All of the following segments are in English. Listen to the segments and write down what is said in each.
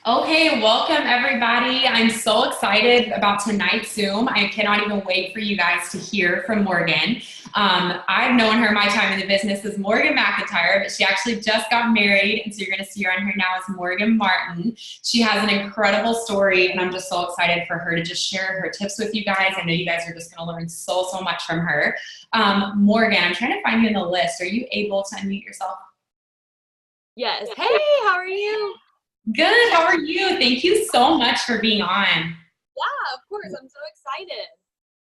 Okay, welcome everybody. I'm so excited about tonight's Zoom. I cannot even wait for you guys to hear from Morgan. I've known her my time in the business as Morgan McIntyre, but she actually just got married, and so you're going to see her on here now as Morgan Martin. She has an incredible story, and I'm just so excited for her to just share her tips with you guys. I know you guys are just going to learn so much from her. Morgan, I'm trying to find you in the list. Are you able to unmute yourself? Yes. Hey, how are you? Good. How are you? Thank you so much for being on. Yeah, of course. I'm so excited.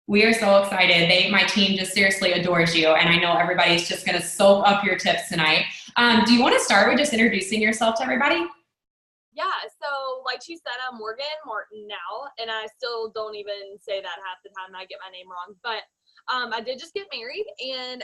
We are so excited. My team just seriously adores you, and I know everybody's just going to soak up your tips tonight. Do you want to start with just introducing yourself to everybody? Yeah, so like she said, I'm Morgan Martin now, and I still don't even say that half the time. I get my name wrong. But I did just get married, and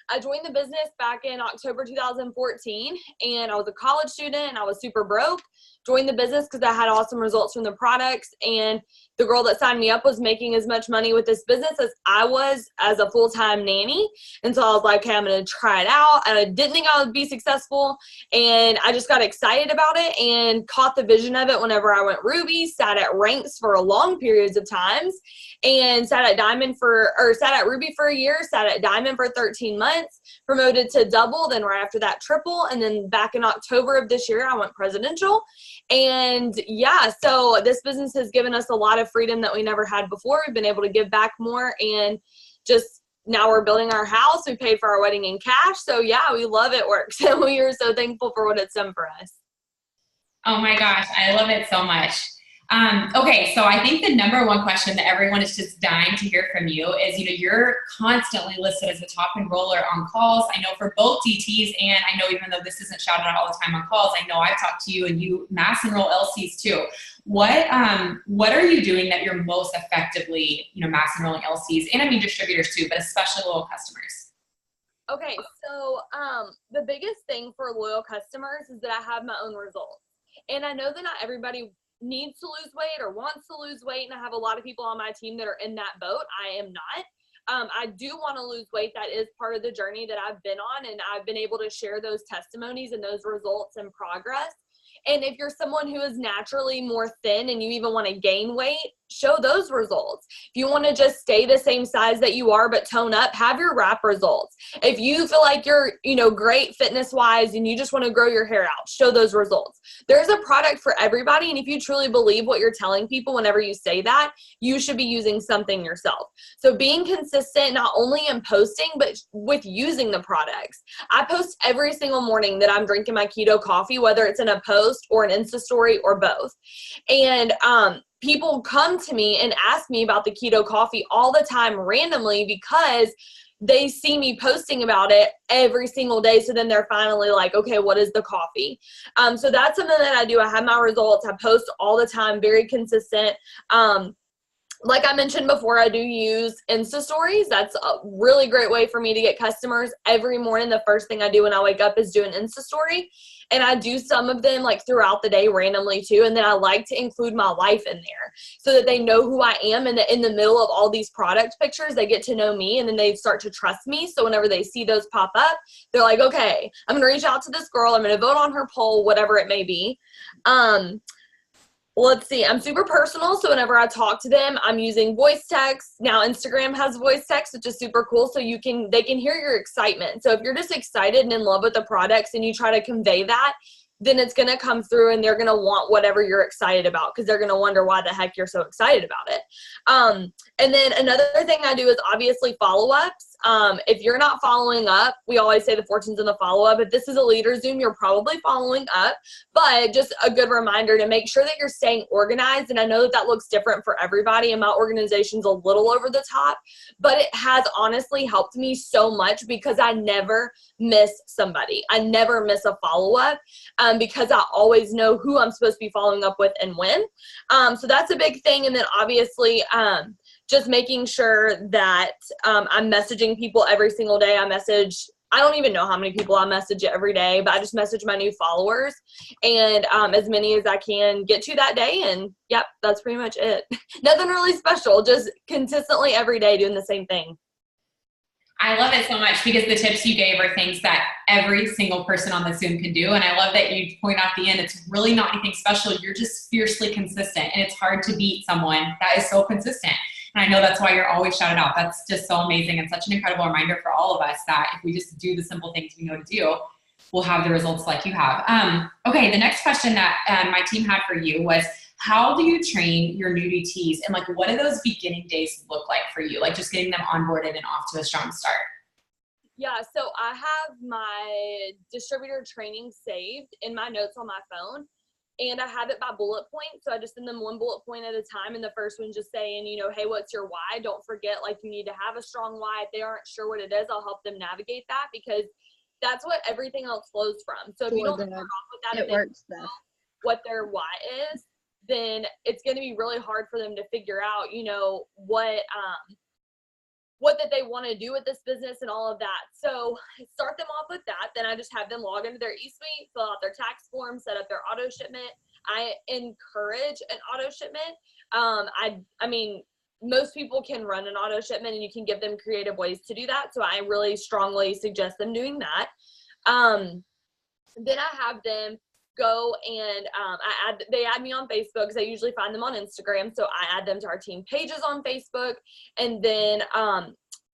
I joined the business back in October 2014, and I was a college student, and I was super broke. Joined the business because I had awesome results from the products, and the girl that signed me up was making as much money with this business as I was as a full-time nanny. And so I was like, okay, I'm going to try it out. And I didn't think I would be successful, and I just got excited about it and caught the vision of it whenever I went Ruby, sat at ranks for long periods of times, and sat at Ruby for a year, sat at Diamond for 13 months, promoted to double, then right after that triple, and then back in October of this year I went presidential. And yeah, so this business has given us a lot of freedom that we never had before. We've been able to give back more, and just now we're building our house. We paid for our wedding in cash. So yeah, we love it works. And we are so thankful for what it's done for us. Oh my gosh, I love it so much. Okay, so I think the number one question that everyone is just dying to hear from you is, you're constantly listed as a top enroller on calls. I know for both DTs, and I know even though this isn't shouted out all the time on calls, I know I've talked to you and you mass enroll LCs too. What are you doing that you're most effectively, mass enrolling LCs, and I mean distributors too, but especially loyal customers? Okay, so the biggest thing for loyal customers is that I have my own results. And I know that not everybody needs to lose weight or wants to lose weight, and I have a lot of people on my team that are in that boat. I am not. I do want to lose weight. That is part of the journey that I've been on, and I've been able to share those testimonies and those results and progress. And if you're someone who is naturally more thin and you even want to gain weight, show those results. If you want to just stay the same size that you are but tone up, have your wrap results. If you feel like you're, great fitness wise and you just want to grow your hair out, show those results. There's a product for everybody, and if you truly believe what you're telling people whenever you say that, you should be using something yourself. So being consistent, not only in posting, but with using the products. I post every single morning that I'm drinking my keto coffee, whether it's in a post or an Insta story or both. And people come to me and ask me about the keto coffee all the time randomly because they see me posting about it every single day. So then they're finally like, okay, what is the coffee? So that's something that I do. I have my results. I post all the time, very consistent. Like I mentioned before, I do use Insta stories. That's a really great way for me to get customers. Every morning, the first thing I do when I wake up is do an Insta story. And I do some of them like throughout the day randomly too. And then I like to include my life in there so that they know who I am. And that in the middle of all these product pictures, they get to know me, and then they start to trust me. So whenever they see those pop up, they're like, okay, I'm going to reach out to this girl. I'm going to vote on her poll, whatever it may be. Let's see, I'm super personal, so whenever I talk to them, I'm using voice text. Now Instagram has voice text, which is super cool, so they can hear your excitement. So if you're just excited and in love with the products and you try to convey that, then it's going to come through, and they're going to want whatever you're excited about because they're going to wonder why the heck you're so excited about it. And then another thing I do is obviously follow-ups. If you're not following up, we always say the fortune's in the follow-up. If this is a leader Zoom, you're probably following up, but just a good reminder to make sure that you're staying organized. And I know that that looks different for everybody, and my organization's a little over the top, but it has honestly helped me so much because I never miss somebody. I never miss a follow-up because I always know who I'm supposed to be following up with and when. So that's a big thing. And then obviously, just making sure that I'm messaging people every single day. I don't even know how many people I message every day, but I just message my new followers and as many as I can get to that day. And yep, that's pretty much it. Nothing really special, just consistently every day doing the same thing. I love it so much because the tips you gave are things that every single person on the Zoom can do. And I love that you point out the end. It's really not anything special. You're just fiercely consistent. And it's hard to beat someone that is so consistent. And I know that's why you're always shouted out. That's just so amazing and such an incredible reminder for all of us that if we just do the simple things we know to do, we'll have the results like you have. Okay, the next question that my team had for you was, how do you train your new DTs, and like what do those beginning days look like for you? Like just getting them onboarded and off to a strong start. Yeah, so I have my distributor training saved in my notes on my phone, and I have it by bullet point. So I just send them one bullet point at a time, and the first one's just saying, you know, hey, what's your why? Don't forget, like, you need to have a strong why. If they aren't sure what it is, I'll help them navigate that, because that's what everything else flows from. So if you don't start off with that, it works though. What their why is, then it's going to be really hard for them to figure out, you know, what that they want to do with this business and all of that. So start them off with that. Then I just have them log into their eSuite, fill out their tax form, set up their auto shipment. I encourage an auto shipment. I mean, most people can run an auto shipment and you can give them creative ways to do that. So I really strongly suggest them doing that. Then I have them go and they add me on Facebook, because I usually find them on Instagram. So I add them to our team pages on Facebook. And then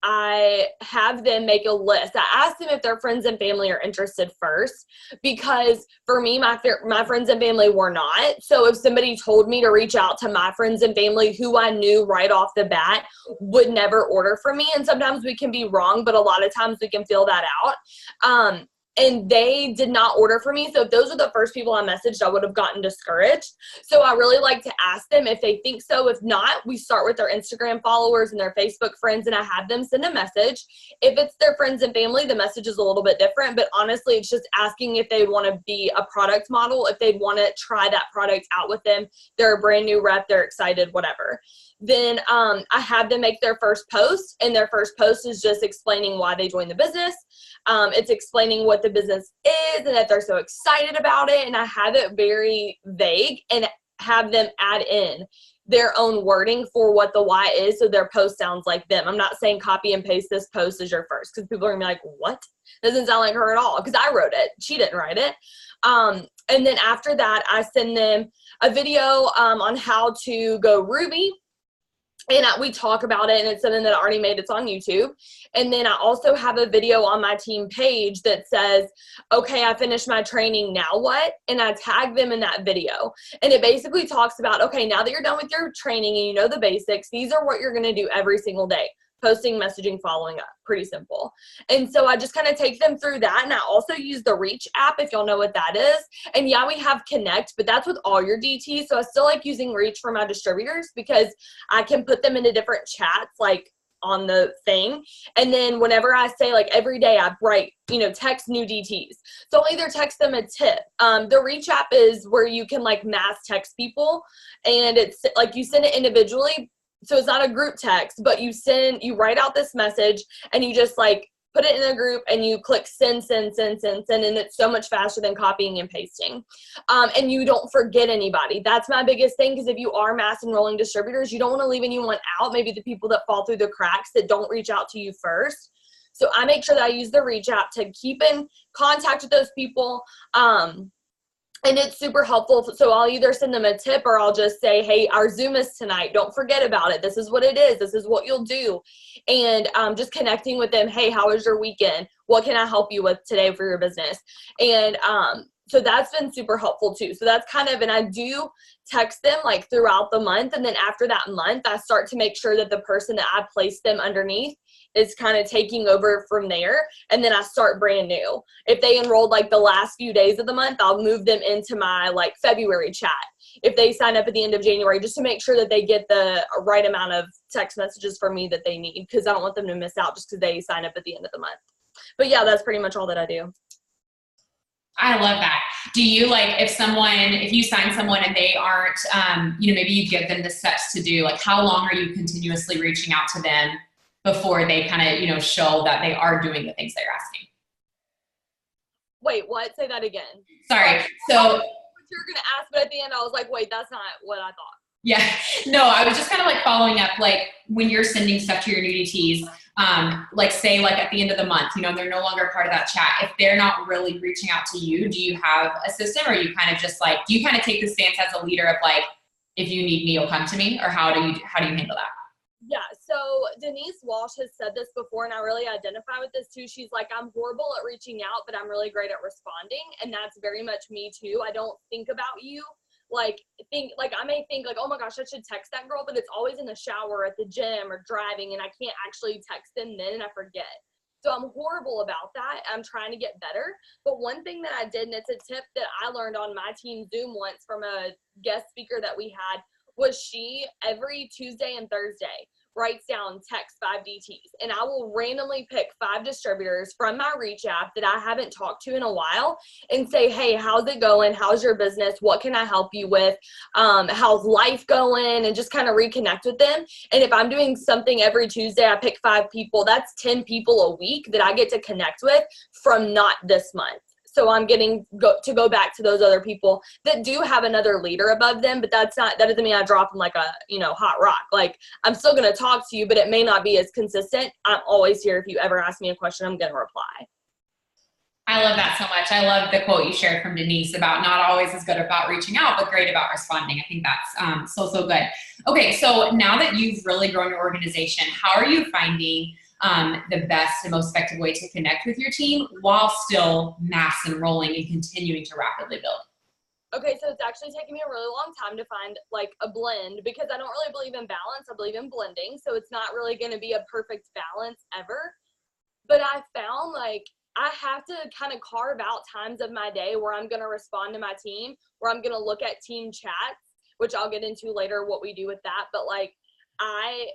I have them make a list. I ask them if their friends and family are interested first, because for me, my friends and family were not. So if somebody told me to reach out to my friends and family who I knew right off the bat would never order from me, and sometimes we can be wrong, but a lot of times we can feel that out. And they did not order for me. So if those were the first people I messaged, I would have gotten discouraged. So I really like to ask them if they think so. If not, we start with their Instagram followers and their Facebook friends, and I have them send a message. If it's their friends and family, the message is a little bit different. But honestly, it's just asking if they want to be a product model, if they'd want to try that product out with them. They're a brand new rep, they're excited, whatever. Then I have them make their first post, and their first post is just explaining why they joined the business. It's explaining what the business is and that they're so excited about it. And I have it very vague and have them add in their own wording for what the why is, so their post sounds like them. I'm not saying copy and paste this post as your first, because people are gonna be like, what? Doesn't sound like her at all, because I wrote it. She didn't write it. And then after that, I send them a video on how to go Ruby. And we talk about it, and it's something that I already made. It's on YouTube. And then I also have a video on my team page that says, okay, I finished my training, now what? And I tag them in that video. And it basically talks about, okay, now that you're done with your training and you know the basics, these are what you're going to do every single day. Posting, messaging, following up. Pretty simple. And so I just kind of take them through that. And I also use the Reach app, if y'all know what that is. And yeah, we have Connect, but that's with all your DTs. So I still like using Reach for my distributors, because I can put them into different chats, like on the thing. And then whenever I say, like, every day I write, you know, text new DTs. So I'll either text them a tip. The Reach app is where you can like mass text people, and it's like you send it individually. So it's not a group text, but you write out this message and you just like put it in a group and you click send, and it's so much faster than copying and pasting. And you don't forget anybody. That's my biggest thing, because if you are mass enrolling distributors, you don't want to leave anyone out, maybe the people that fall through the cracks that don't reach out to you first. So I make sure that I use the Reach app to keep in contact with those people. And it's super helpful. So I'll either send them a tip, or I'll just say, hey, our Zoom is tonight. Don't forget about it. This is what it is. This is what you'll do. And just connecting with them. Hey, how was your weekend? What can I help you with today for your business? And so that's been super helpful too. So that's kind of, and I do text them like throughout the month. And then after that month, I start to make sure that the person that I placed them underneath is kind of taking over from there. And then I start brand new. If they enrolled like the last few days of the month, I'll move them into my like February chat. If they sign up at the end of January, just to make sure that they get the right amount of text messages from me that they need, because I don't want them to miss out just because they sign up at the end of the month. But yeah, that's pretty much all that I do. I love that. Do you like, if you sign someone and they aren't, maybe you give them the steps to do, like how long are you continuously reaching out to them before they kind of, show that they are doing the things they're asking? Wait, what? Say that again. Sorry. So what you were going to ask, but at the end I was like, wait, that's not what I thought. Yeah, no, I was just kind of like following up, like when you're sending stuff to your new DTs, like say like at the end of the month, you know, they're no longer part of that chat. If they're not really reaching out to you, do you have a system, or you kind of just like, do you kind of take the stance as a leader of like, if you need me, you'll come to me, or how do you handle that? Yeah, so Denise Walsh has said this before, and I really identify with this too. She's like, I'm horrible at reaching out, but I'm really great at responding. And that's very much me too. I don't think about you. I may think like, oh my gosh, I should text that girl, but it's always in the shower, at the gym, or driving, and I can't actually text them then, and I forget. So I'm horrible about that. I'm trying to get better. But one thing that I did, and it's a tip that I learned on my team Zoom once from a guest speaker that we had, was she every Tuesday and Thursday writes down text 5 DTs, and I will randomly pick 5 distributors from my reach app that I haven't talked to in a while and say, hey, how's it going? How's your business? What can I help you with? How's life going? And just kind of reconnect with them. And if I'm doing something every Tuesday, I pick 5 people. That's 10 people a week that I get to connect with from not this month. So I'm getting to go back to those other people that do have another leader above them, but that doesn't mean I drop them like a, hot rock. Like, I'm still going to talk to you, but it may not be as consistent. I'm always here. If you ever ask me a question, I'm going to reply. I love that so much. I love the quote you shared from Denise about not always as good about reaching out, but great about responding. I think that's so good. Okay, so now that you've really grown your organization, how are you finding the best and most effective way to connect with your team while still mass enrolling and continuing to rapidly build? Okay, so it's actually taken me a really long time to find like a blend, because I don't really believe in balance. I believe in blending. So it's not really going to be a perfect balance ever. But I found like I have to kind of carve out times of my day where I'm going to respond to my team, where I'm going to look at team chats, which I'll get into later what we do with that. But like I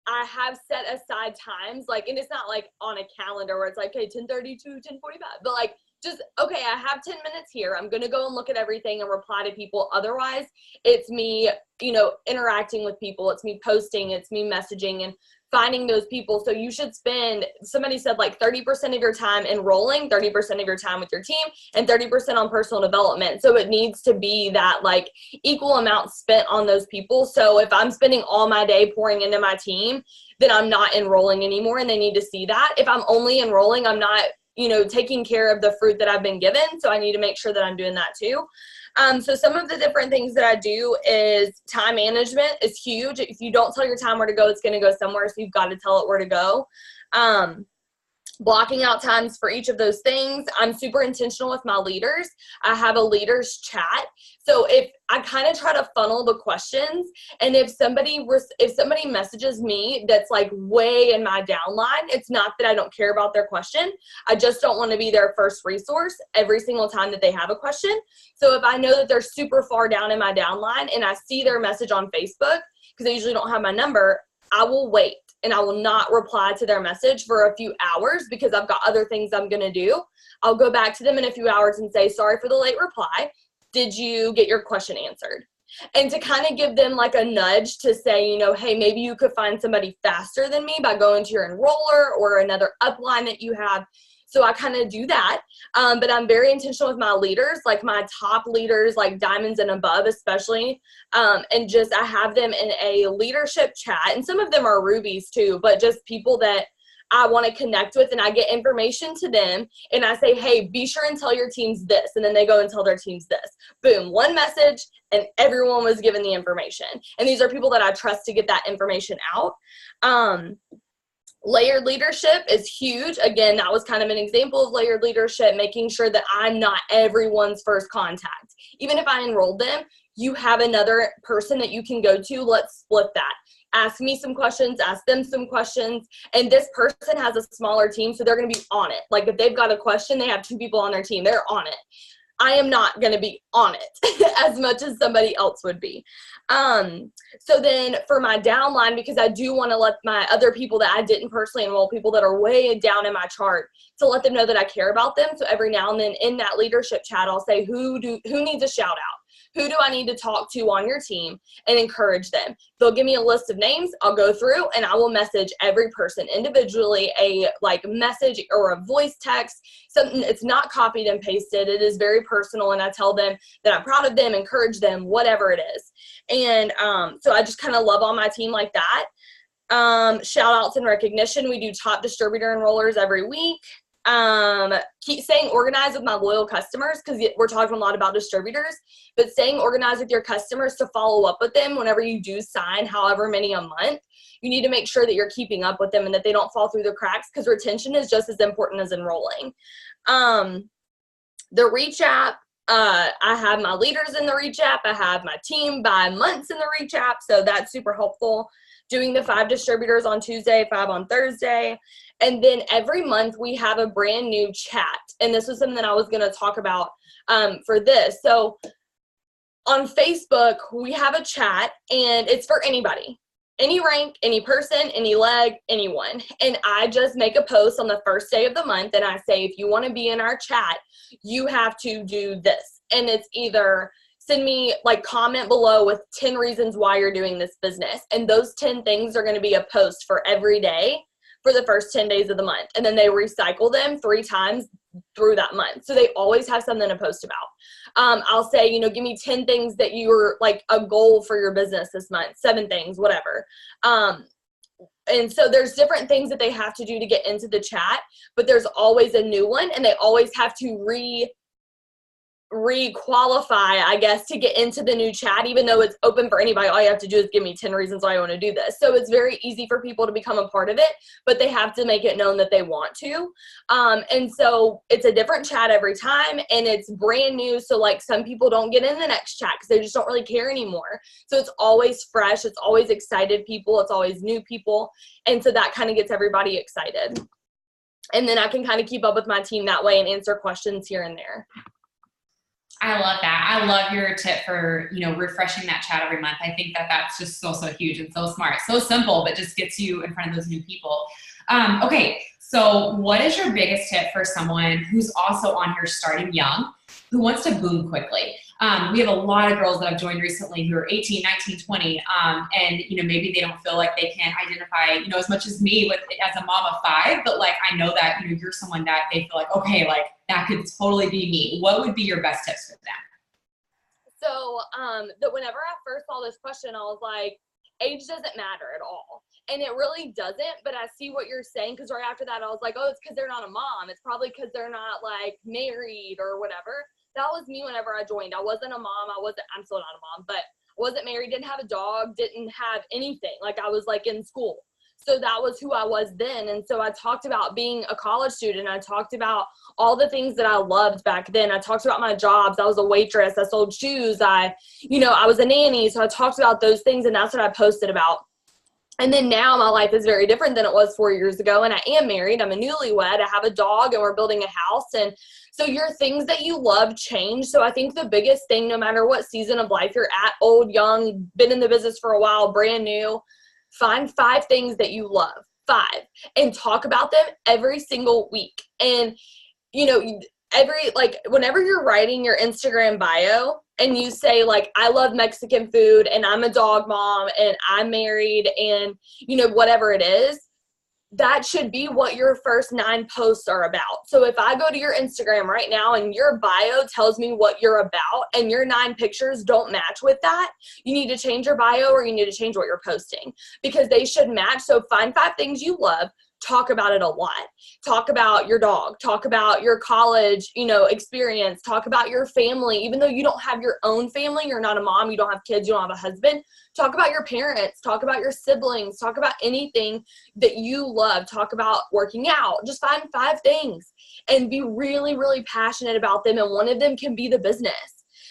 have set aside times, like, and it's not like on a calendar where it's like, okay, 10:30 to 10:45, but like, just, okay, I have 10 minutes here. I'm going to go and look at everything and reply to people. Otherwise, it's me, interacting with people. It's me posting, it's me messaging and finding those people. So you should spend, somebody said like 30% of your time enrolling, 30% of your time with your team, and 30% on personal development. So it needs to be that like equal amount spent on those people. So if I'm spending all my day pouring into my team, then I'm not enrolling anymore, and they need to see that. If I'm only enrolling, I'm not taking care of the fruit that I've been given. So I need to make sure that I'm doing that too. So some of the different things that I do is time management is huge. If you don't tell your time where to go, it's going to go somewhere. So you've got to tell it where to go. Blocking out times for each of those things. I'm super intentional with my leaders. I have a leaders chat. So if I kind of try to funnel the questions, and if somebody messages me that's like way in my downline, it's not that I don't care about their question. I just don't want to be their first resource every single time that they have a question. So if I know that they're super far down in my downline and I see their message on Facebook, because they usually don't have my number, I will wait and I will not reply to their message for a few hours because I've got other things I'm going to do. I'll go back to them in a few hours and say, sorry for the late reply. Did you get your question answered? And to kind of give them like a nudge to say, hey, maybe you could find somebody faster than me by going to your enroller or another upline that you have. So I kind of do that. But I'm very intentional with my leaders, like my top leaders, like diamonds and above especially. And just I have them in a leadership chat. And some of them are rubies too, but just people that I want to connect with, and I get information to them and I say, hey, be sure and tell your teams this. And then they go and tell their teams this. Boom, one message and everyone was given the information. And these are people that I trust to get that information out. Layered leadership is huge. Again, that was kind of an example of layered leadership, making sure that I'm not everyone's first contact. Even if I enrolled them, you have another person that you can go to. Let's split that. Ask me some questions, ask them some questions. And this person has a smaller team, so they're going to be on it. Like if they've got a question, they have 2 people on their team, they're on it. I am not going to be on it as much as somebody else would be. So then for my downline, because I do want to let my other people that I didn't personally enroll, people that are way down in my chart, to let them know that I care about them. So every now and then in that leadership chat, I'll say, who needs a shout out? Who do I need to talk to on your team and encourage them? They'll give me a list of names. I'll go through and I will message every person individually, a message or a voice text, something. It's not copied and pasted. It is very personal. And I tell them that I'm proud of them, encourage them, whatever it is. And so I just kind of love on my team like that. Shout outs and recognition. We do top distributor enrollers every week. Keep staying organized with my loyal customers, because we're talking a lot about distributors, but staying organized with your customers to follow up with them whenever you do sign however many a month. You need to make sure that you're keeping up with them and that they don't fall through the cracks, because retention is just as important as enrolling. The Reach app, I have my leaders in the Reach app. I have my team by months in the Reach app, so that's super helpful. Doing the 5 distributors on Tuesday, 5 on Thursday. And then every month we have a brand new chat. And this was something that I was going to talk about for this. So on Facebook, we have a chat, and it's for anybody. Any rank, any person, any leg, anyone. And I just make a post on the first day of the month, and I say, if you want to be in our chat, you have to do this. And it's either send me, comment below with 10 reasons why you're doing this business. And those 10 things are going to be a post for every day for the first 10 days of the month. And then they recycle them 3 times through that month. So they always have something to post about. I'll say, give me 10 things that you're a goal for your business this month, 7 things, whatever. And so there's different things that they have to do to get into the chat, but there's always a new one, and they always have to re-qualify, I guess, to get into the new chat, even though it's open for anybody. All you have to do is give me 10 reasons why I want to do this. So it's very easy for people to become a part of it, but they have to make it known that they want to. And so it's a different chat every time, and it's brand new. So some people don't get in the next chat because they just don't really care anymore. So it's always fresh. It's always excited people. It's always new people. And so that kind of gets everybody excited. And then I can kind of keep up with my team that way and answer questions here and there. I love that. I love your tip for, refreshing that chat every month. I think that that's just so huge and so smart. So simple, but just gets you in front of those new people. Okay. So what is your biggest tip for someone who's also on here starting young, who wants to boom quickly? We have a lot of girls that have joined recently who are 18, 19, 20, and maybe they don't feel like they can identify, as much as me as a mom of 5, but I know that, you're someone that they feel like, okay, that could totally be me. What would be your best tips for them? So, whenever I first saw this question, I was like, age doesn't matter at all. And it really doesn't, but I see what you're saying, because right after that, I was like, oh, it's because they're not a mom. It's probably because they're not married or whatever. That was me whenever I joined. I wasn't a mom. I'm still not a mom, but I wasn't married, didn't have a dog, didn't have anything. I was in school. So that was who I was then. And so I talked about being a college student. I talked about all the things that I loved back then. I talked about my jobs. I was a waitress. I sold shoes. I was a nanny. So I talked about those things, and that's what I posted about. And then now my life is very different than it was 4 years ago. And I am married. I'm a newlywed. I have a dog, and we're building a house. And so your things that you love change. So I think the biggest thing, no matter what season of life you're at, old, young, been in the business for a while, brand new, find 5 things that you love, 5, and talk about them every single week. And, whenever you're writing your Instagram bio and you say, I love Mexican food, and I'm a dog mom, and I'm married, and, whatever it is, that should be what your first 9 posts are about. So if I go to your Instagram right now and your bio tells me what you're about and your 9 pictures don't match with that, you need to change your bio, or you need to change what you're posting, because they should match. So find 5 things you love. Talk about it a lot. Talk about your dog. Talk about your college, experience. Talk about your family. Even though you don't have your own family, you're not a mom, you don't have kids, you don't have a husband. Talk about your parents. Talk about your siblings. Talk about anything that you love. Talk about working out. Just find 5 things and be really, really passionate about them. And one of them can be the business.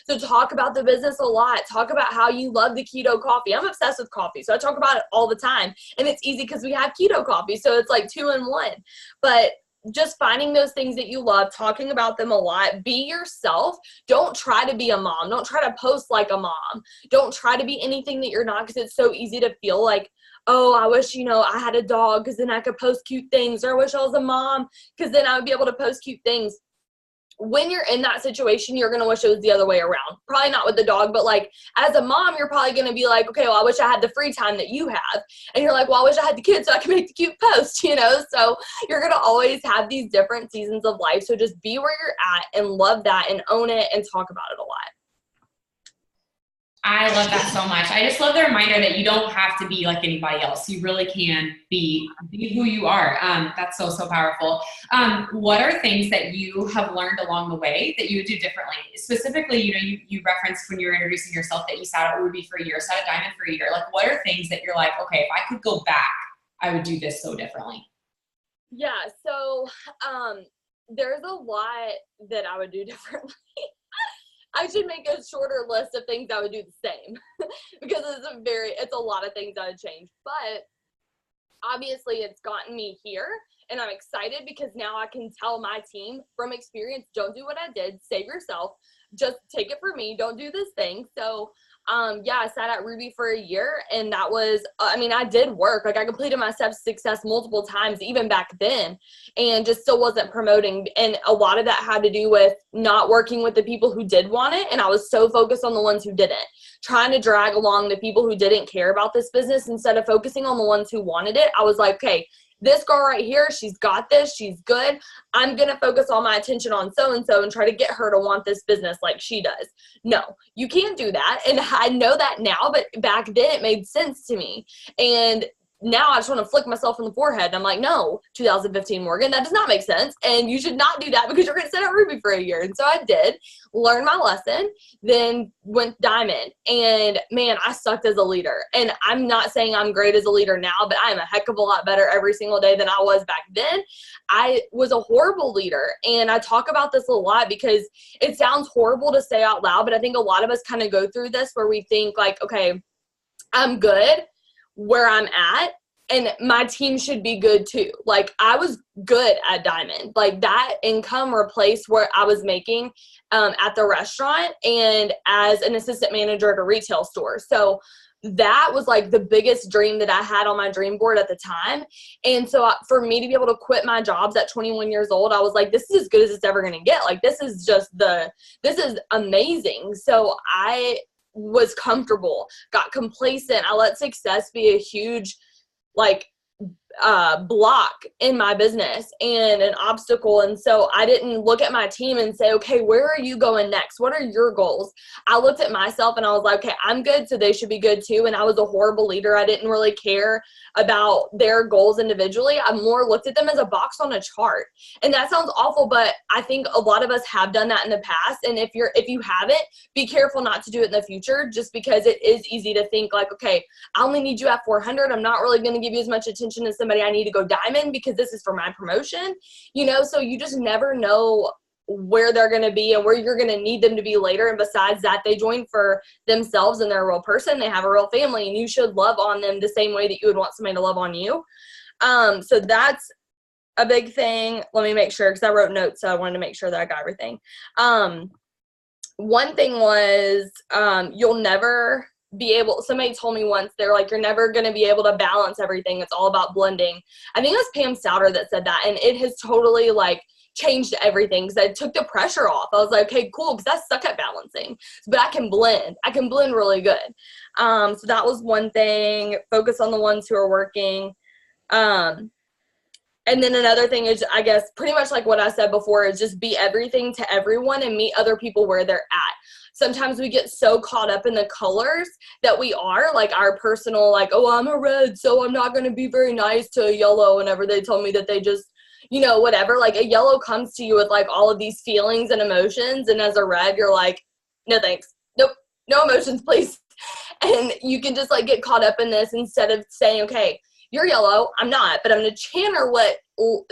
So talk about the business a lot. Talk about how you love the keto coffee. I'm obsessed with coffee, so I talk about it all the time. And it's easy because we have keto coffee, so it's 2 in 1. But just finding those things that you love, talking about them a lot. Be yourself. Don't try to be a mom. Don't try to post like a mom. Don't try to be anything that you're not, because it's so easy to feel like, oh, I wish, I had a dog because then I could post cute things, or I wish I was a mom because then I would be able to post cute things. when you're in that situation, you're going to wish it was the other way around. Probably not with the dog, but like as a mom, you're probably going to be like, okay, well, I wish I had the free time that you have. And you're like, well, I wish I had the kids so I can make the cute post, you know? So you're going to always have these different seasons of life. So just be where you're at and love that and own it and talk about it a lot. I love that so much. I just love the reminder that you don't have to be like anybody else. You really can be who you are. That's so, so powerful. What are things that you have learned along the way that you would do differently? Specifically, you know, you referenced when you were introducing yourself that you sat at Ruby for a year, sat at Diamond for a year. Like, what are things that you're like, okay, if I could go back, I would do this so differently? Yeah. So there's a lot that I would do differently. I should make a shorter list of things I would do the same because it's a lot of things I would change. But obviously it's gotten me here and I'm excited because now I can tell my team from experience, don't do what I did, save yourself, just take it from me, don't do this thing. So yeah, I sat at Ruby for a year and that was, I mean, I did work. Like I completed my steps to success multiple times, even back then, and just still wasn't promoting. And a lot of that had to do with not working with the people who did want it. And I was so focused on the ones who didn't, trying to drag along the people who didn't care about this business instead of focusing on the ones who wanted it. I was like, okay, this girl right here, she's got this, she's good. I'm going to focus all my attention on so-and-so and try to get her to want this business like she does. No, you can't do that. And I know that now, but back then it made sense to me. And now I just want to flick myself in the forehead. And I'm like, no, 2015 Morgan, that does not make sense. And you should not do that because you're going to sit at Ruby for a year. And so I did, learn my lesson, then went Diamond. And man, I sucked as a leader. And I'm not saying I'm great as a leader now, but I am a heck of a lot better every single day than I was back then. I was a horrible leader. And I talk about this a lot because it sounds horrible to say out loud, but I think a lot of us kind of go through this where we think like, okay, I'm good where I'm at and my team should be good too. Like I was good at Diamond, like that income replaced what I was making at the restaurant and as an assistant manager at a retail store. So that was like the biggest dream that I had on my dream board at the time. And so for me to be able to quit my jobs at 21 years old, I was like, this is as good as it's ever going to get. Like, this is amazing. So I was comfortable, got complacent. I let success be a huge, like, block in my business and an obstacle. And so I didn't look at my team and say, okay, where are you going next? What are your goals? I looked at myself and I was like, okay, I'm good, so they should be good too. And I was a horrible leader. I didn't really care about their goals individually. I more looked at them as a box on a chart. And that sounds awful, but I think a lot of us have done that in the past. And if you haven't, be careful not to do it in the future, just because it is easy to think like, okay, I only need you at 400. I'm not really going to give you as much attention as somebody I need to go Diamond because this is for my promotion, you know? So you just never know where they're going to be and where you're going to need them to be later. And besides that, they join for themselves and they're a real person. They have a real family and you should love on them the same way that you would want somebody to love on you. So that's a big thing. Let me make sure, because I wrote notes, so I wanted to make sure that I got everything. One thing was you'll never be able, somebody told me once, they're like, you're never going to be able to balance everything. It's all about blending. I think it was Pam Souter that said that, and it has totally like changed everything because I took the pressure off. I was like, okay, cool, because I suck at balancing, but I can blend. I can blend really good. So that was one thing. Focus on the ones who are working. And then another thing is, I guess, pretty much like what I said before, is just be everything to everyone and meet other people where they're at. Sometimes we get so caught up in the colors that we are, like our personal, like, oh, I'm a red, so I'm not going to be very nice to a yellow whenever they tell me that they just, you know, whatever. Like a yellow comes to you with like all of these feelings and emotions. And as a red, you're like, no thanks. Nope. No emotions, please. And you can just like get caught up in this instead of saying, okay, you're yellow, I'm not, but I'm going to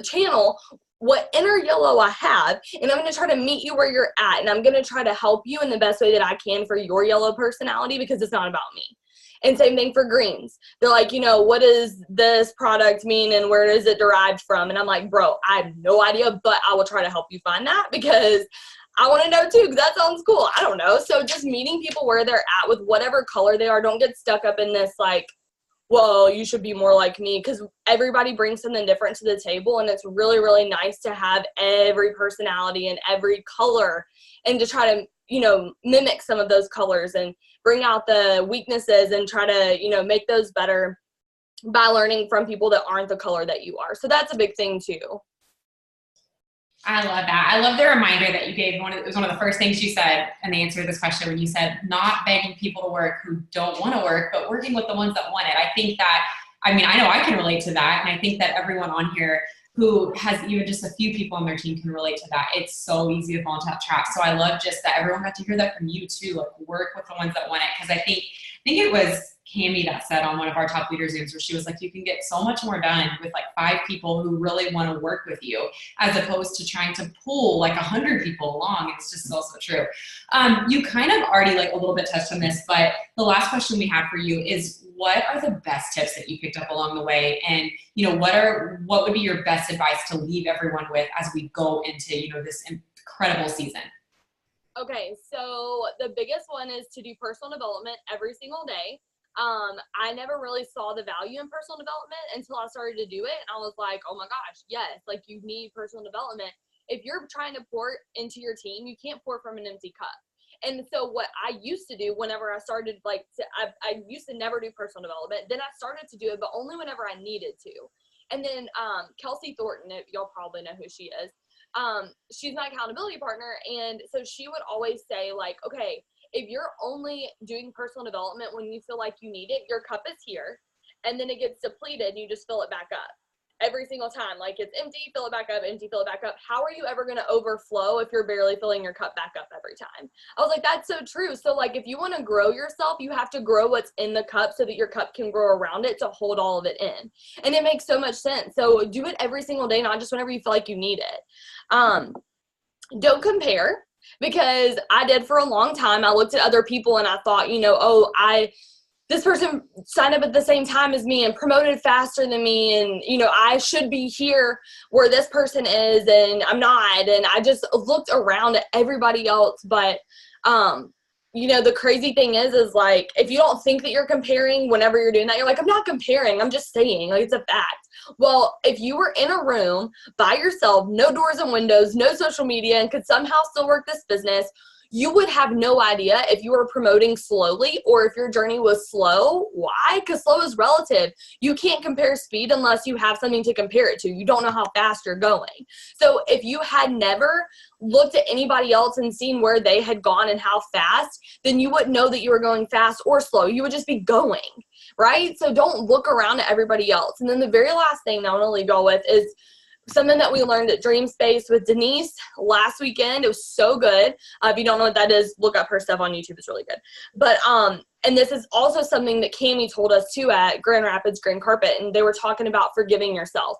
channel what inner yellow I have, and I'm going to try to meet you where you're at, and I'm going to try to help you in the best way that I can for your yellow personality, because it's not about me. And same thing for greens. They're like, you know, what does this product mean and where is it derived from? And I'm like, bro, I have no idea, but I will try to help you find that because I want to know too, because that sounds cool. I don't know. So just meeting people where they're at with whatever color they are. Don't get stuck up in this like whoa, you should be more like me, because everybody brings something different to the table, and it's really, really nice to have every personality and every color and to try to, mimic some of those colors and bring out the weaknesses and try to, make those better by learning from people that aren't the color that you are. So that's a big thing too. I love that. I love the reminder that you gave. It was one of the first things you said in the answer to this question when you said not begging people to work who don't want to work, but working with the ones that want it. I think that, I know I can relate to that. And I think that everyone on here who has even just a few people on their team can relate to that. It's so easy to fall into that trap. So I love just that everyone got to hear that from you too, like work with the ones that want it. Because I think it was Cami that said on one of our top leader Zooms where she was like, you can get so much more done with like 5 people who really want to work with you as opposed to trying to pull like 100 people along. It's just so true. You kind of already like a little bit touched on this, but the last question we have for you is, what are the best tips that you picked up along the way? And, what would be your best advice to leave everyone with as we go into, this incredible season? Okay, so the biggest one is to do personal development every single day. I never really saw the value in personal development until I started to do it. And I was like, oh my gosh, yes, like you need personal development. If you're trying to pour into your team, you can't pour from an empty cup. And so what I used to do whenever I started, I used to never do personal development. Then I started to do it, but only whenever I needed to. And then Kelsey Thornton, y'all probably know who she is. She's my accountability partner. And so she would always say like, okay, if you're only doing personal development when you feel like you need it, your cup is here, and then it gets depleted and you just fill it back up every single time. Like it's empty, fill it back up, empty, fill it back up. How are you ever going to overflow if you're barely filling your cup back up every time? I was like, that's so true. So like if you want to grow yourself, you have to grow what's in the cup so that your cup can grow around it to hold all of it in. And it makes so much sense. So do it every single day, not just whenever you feel like you need it. Don't compare. Because I did for a long time. I looked at other people and I thought, this person signed up at the same time as me and promoted faster than me, and I should be here where this person is and I'm not. And I just looked around at everybody else. But the crazy thing is like, if you don't think that you're comparing whenever you're doing that, you're like, I'm not comparing, I'm just saying, like, it's a fact. Well, if you were in a room by yourself, no doors and windows, no social media, and could somehow still work this business, you would have no idea if you were promoting slowly or if your journey was slow. Why? Because slow is relative. You can't compare speed unless you have something to compare it to. You don't know how fast you're going. So if you had never looked at anybody else and seen where they had gone and how fast, then you wouldn't know that you were going fast or slow. You would just be going, right? So don't look around at everybody else. And then the very last thing that I want to leave y'all with is something that we learned at Dream Space with Denise last weekend. It was so good. If you don't know what that is, look up her stuff on YouTube. It's really good. But, and this is also something that Cami told us too at Grand Rapids Green Carpet. And they were talking about forgiving yourself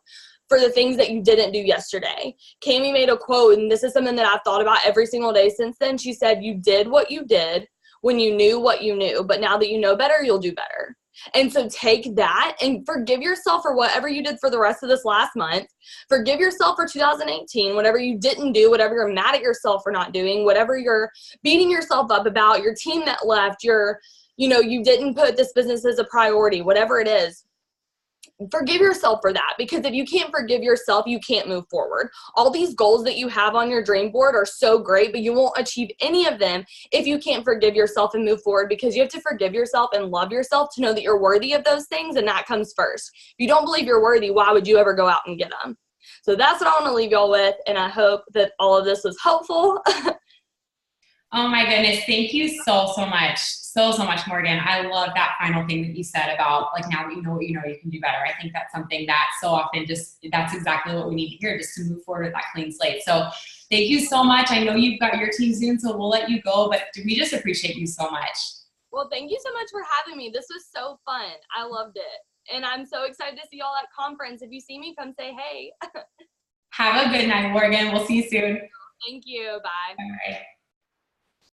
for the things that you didn't do yesterday. Cami made a quote, and this is something that I've thought about every single day since then. She said, you did what you did when you knew what you knew, but now that you know better, you'll do better. And so take that and forgive yourself for whatever you did for the rest of this last month. Forgive yourself for 2018, whatever you didn't do, whatever you're mad at yourself for not doing, whatever you're beating yourself up about, your team that left, you didn't put this business as a priority, whatever it is. Forgive yourself for that, because if you can't forgive yourself, you can't move forward. All these goals that you have on your dream board are so great, but you won't achieve any of them if you can't forgive yourself and move forward, because you have to forgive yourself and love yourself to know that you're worthy of those things, and that comes first. If you don't believe you're worthy, why would you ever go out and get them? So that's what I want to leave y'all with, and I hope that all of this was helpful. Oh my goodness. Thank you so much. So much, Morgan. I love that final thing that you said about like, now that you know what you know, you can do better. I think that's something that so often that's exactly what we need to hear, just to move forward with that clean slate. So thank you so much. I know you've got your team soon, so we'll let you go, but we just appreciate you so much. Well, thank you so much for having me. This was so fun. I loved it. And I'm so excited to see y'all at conference. If you see me, come say hey. Have a good night, Morgan. We'll see you soon. Thank you. Bye. All right.